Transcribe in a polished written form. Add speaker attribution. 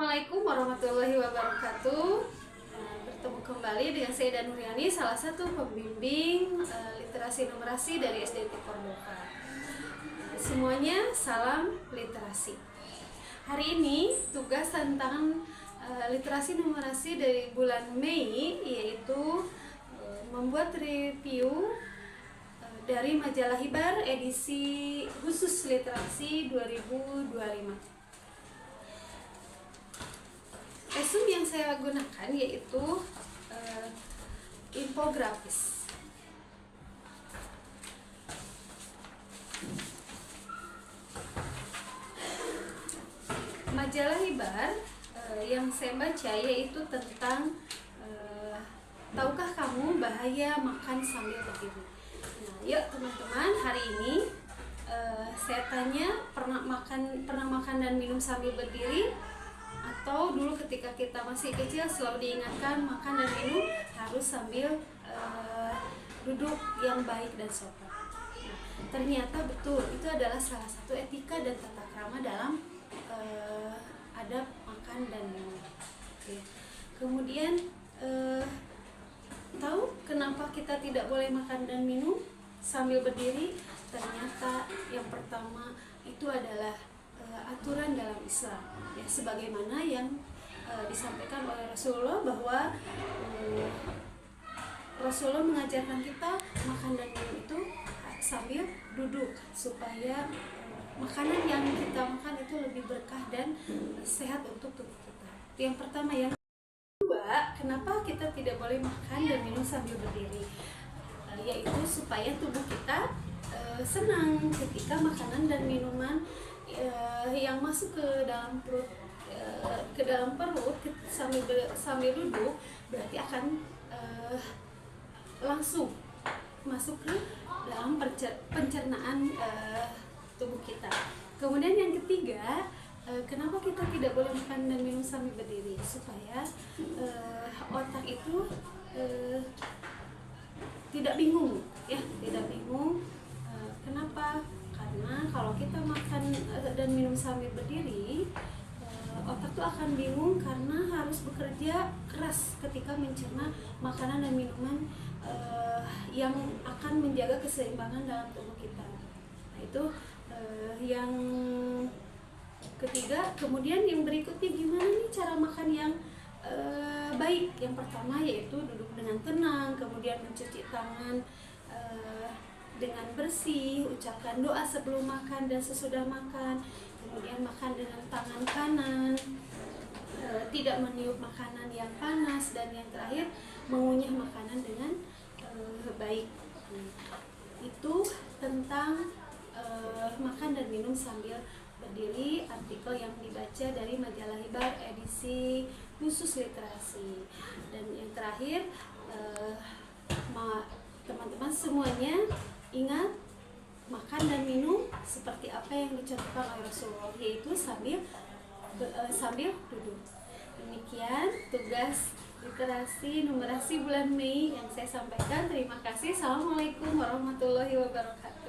Speaker 1: Assalamualaikum warahmatullahi wabarakatuh. Bertemu kembali dengan saya Dan Nuriani, salah satu pembimbing literasi numerasi dari SDT Kordoba. Semuanya salam literasi. Hari ini tugas tentang literasi numerasi dari bulan Mei yaitu membuat review dari majalah Hibar edisi khusus literasi 2025. Resume yang saya gunakan yaitu infografis. Majalah Hibar yang saya baca yaitu tentang tahukah kamu bahaya makan sambil berdiri. Nah, yuk teman-teman, hari ini saya tanya, pernah makan dan minum sambil berdiri? Atau dulu ketika kita masih kecil selalu diingatkan makan dan minum harus sambil duduk yang baik dan sopan. Nah, ternyata betul, itu adalah salah satu etika dan tata krama dalam adab makan dan minum. Oke. Kemudian tahu kenapa kita tidak boleh makan dan minum sambil berdiri? Ternyata yang pertama itu adalah aturan dalam Islam, ya, sebagaimana yang disampaikan oleh Rasulullah bahwa Rasulullah mengajarkan kita makan dan minum itu sambil duduk supaya makanan yang kita makan itu lebih berkah dan sehat untuk tubuh kita. Itu yang pertama. Yang kedua, kenapa kita tidak boleh makan dan minum sambil berdiri? Yaitu supaya tubuh kita senang ketika makanan dan minuman yang masuk ke dalam perut sambil duduk berarti akan langsung masuk ke dalam pencernaan tubuh kita. Kemudian yang ketiga, kenapa kita tidak boleh makan dan minum sambil berdiri? Supaya otak itu tidak bingung, ya, tidak bingung. Kenapa? Karena kalau kita makan dan minum sambil berdiri, otak tuh akan bingung karena harus bekerja keras ketika mencerna makanan dan minuman yang akan menjaga keseimbangan dalam tubuh kita. Nah, itu yang ketiga. Kemudian yang berikutnya, gimana nih cara makan yang baik? Yang pertama yaitu duduk dengan tenang, kemudian mencuci tangan dengan bersih, ucapkan doa sebelum makan dan sesudah makan, kemudian makan dengan tangan kanan, tidak meniup makanan yang panas, dan yang terakhir mengunyah makanan dengan baik. Itu tentang makan dan minum sambil berdiri, artikel yang dibaca dari majalah Hibar edisi khusus literasi. Dan yang terakhir, teman-teman semuanya ingat, makan dan minum seperti apa yang dicontohkan oleh Rasulullah, yaitu sambil duduk. Demikian tugas literasi numerasi bulan Mei yang saya sampaikan. Terima kasih. Assalamualaikum warahmatullahi wabarakatuh.